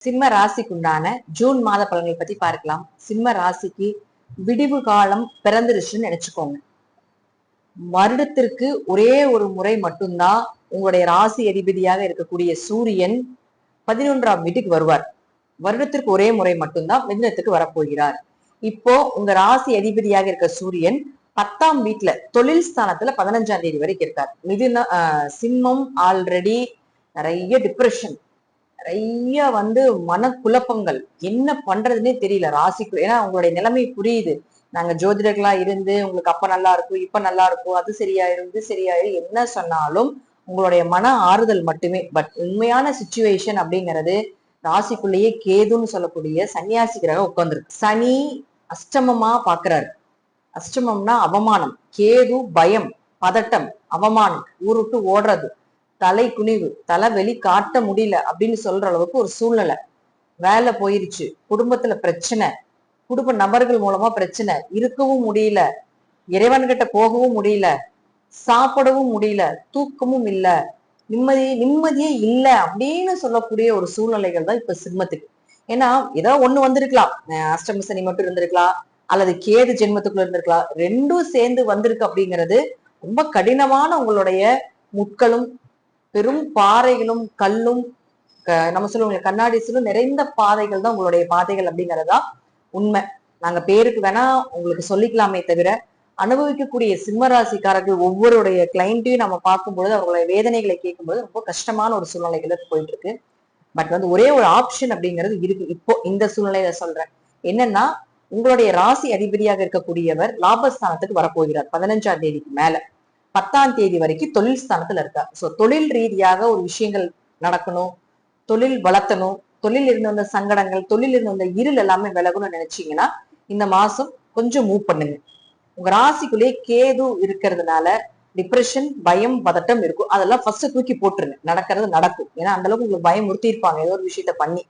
சிம்ம ராசிக்குண்டான ஜூன் மாத பலன்களை பத்தி பார்க்கலாம். சிம்ம ராசிக்கு விடிவு காலம் பிறந்துருச்சுன்னு நினைச்சுக்கோங்க. வருடத்திற்கு ஒரே ஒரு முறை மட்டும்தான் உங்களுடைய ராசி அதிபதியாக இருக்கக்கூடிய சூரியன் 11ஆம் வீட்டுக்கு வருவார். வருடத்திற்கு ஒரே முறை மட்டும்தான் மிதுனத்துக்கு வரப்போகிறார். இப்போ உங்க ராசி அதிபதியாக இருக்க சூரியன் 10ஆம் வீட்டுல தொழில் ஸ்தானத்துல 15ஆம் தேதி வரைக்கும் இருக்கார். சிம்மம் ஆல்ரெடி நிறைய டிப்ரெஷன், நிறைய மனக்குழப்பங்கள், என்ன பண்றதுன்னே தெரியல ராசிக்கு. ஏன்னா உங்களுடைய நிலைமை புரியுது. நாங்க ஜோதிடர்களா இருந்து உங்களுக்கு அப்ப நல்லா இருக்கும், இப்ப நல்லா இருக்கும், அது சரியாயிரும், இது சரியாயிரும், என்ன சொன்னாலும் உங்களுடைய மன ஆறுதல் மட்டுமே. பட் உண்மையான சிச்சுவேஷன் அப்படிங்கிறது ராசிக்குள்ளேயே கேதுன்னு சொல்லக்கூடிய சன்னியாசி கிரகம் உட்கார்ந்துருக்கு. சனி அஷ்டமமா பாக்குறாரு. அஷ்டமம்னா அவமானம், கேது பயம், பதட்டம், அவமானம், ஊருட்டு ஓடுறது, தலை குனிவு, தலை வெளி காட்ட முடியல அப்படின்னு சொல்ற அளவுக்கு ஒரு சூழ்நிலை. வேலை போயிருச்சு, குடும்பத்துல பிரச்சனை, குடும்ப நபர்கள் மூலமா பிரச்சனை, இருக்கவும் முடியல, இறைவன்கிட்ட போகவும் முடியல, சாப்பிடவும் முடியல, தூக்கமும் இல்ல, நிம்மதியே இல்ல அப்படின்னு சொல்லக்கூடிய ஒரு சூழ்நிலைகள் தான் இப்ப சிம்மத்துக்கு. ஏன்னா ஏதோ ஒண்ணு வந்திருக்கலாம், அஷ்டம சனி மட்டும் இருந்திருக்கலாம், அல்லது கேது ஜென்மத்துக்குள்ள இருந்திருக்கலாம். ரெண்டும் சேர்ந்து வந்திருக்கு அப்படிங்கிறது ரொம்ப கடினமான உங்களுடைய முட்களும் பெரும் பாறைகளும் கல்லும் நம்ம சொல்லுவோம் கண்ணாடி சொல்லும் நிறைந்த பாதைகள் தான் உங்களுடைய பாதைகள் அப்படிங்கறதா உண்மை. நாங்க பேருக்கு வேணா உங்களுக்கு சொல்லிக்கலாமே தவிர அனுபவிக்கக்கூடிய சிம்மராசிக்காரர்கள் ஒவ்வொருடைய கிளைண்ட்டையும் நம்ம பார்க்கும்பொழுது அவங்களுடைய வேதனைகளை கேட்கும்போது ரொம்ப கஷ்டமான ஒரு சூழ்நிலைகள் போயிட்டு இருக்கு. பட் ஒரே ஒரு ஆப்ஷன் அப்படிங்கிறது இருக்கு. இப்போ இந்த சூழ்நிலையில சொல்றேன் என்னன்னா, உங்களுடைய ராசி அதிபதியாக இருக்கக்கூடியவர் லாபஸ்தானத்துக்கு வரப்போகிறார் 15ஆம் தேதிக்கு மேல. 10ஆம் தேதி வரைக்கும் தொழில் ஸ்தானத்துல இருக்கார். சோ தொழில் ரீதியாக ஒரு விஷயங்கள் நடக்கணும், தொழில் வளர்த்தணும், தொழில் இருந்து வந்த சங்கடங்கள், தொழில் இருந்து வந்த இருள் எல்லாமே விலகணும்னு நினைச்சீங்கன்னா இந்த மாசம் கொஞ்சம் மூவ் பண்ணுங்க. உங்க ராசிக்குள்ளேயே கேது இருக்கிறதுனால டிப்ரெஷன், பயம், பதட்டம் இருக்கும். அதெல்லாம் ஃபர்ஸ்ட் தூக்கி போட்டுருங்க. நடக்கிறது நடக்கும். ஏன்னா அந்த அளவுக்கு உங்களுக்கு பயம் உறுத்திருப்பாங்க ஏதோ ஒரு விஷயத்த பண்ணி.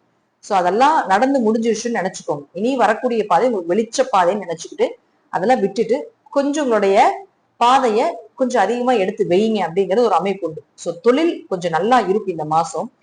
சோ அதெல்லாம் நடந்து முடிஞ்சிருச்சுன்னு நினைச்சுக்கோங்க. இனி வரக்கூடிய பாதை உங்களுக்கு வெளிச்ச பாதைன்னு நினைச்சுக்கிட்டு அதெல்லாம் விட்டுட்டு கொஞ்சம் உங்களுடைய பாதைய கொஞ்சம் அதிகமா எடுத்து வைங்க அப்படிங்கிறது ஒரு அமைப்பு உண்டு. சோ தொழில் கொஞ்சம் நல்லா இருக்கும் இந்த மாசம்.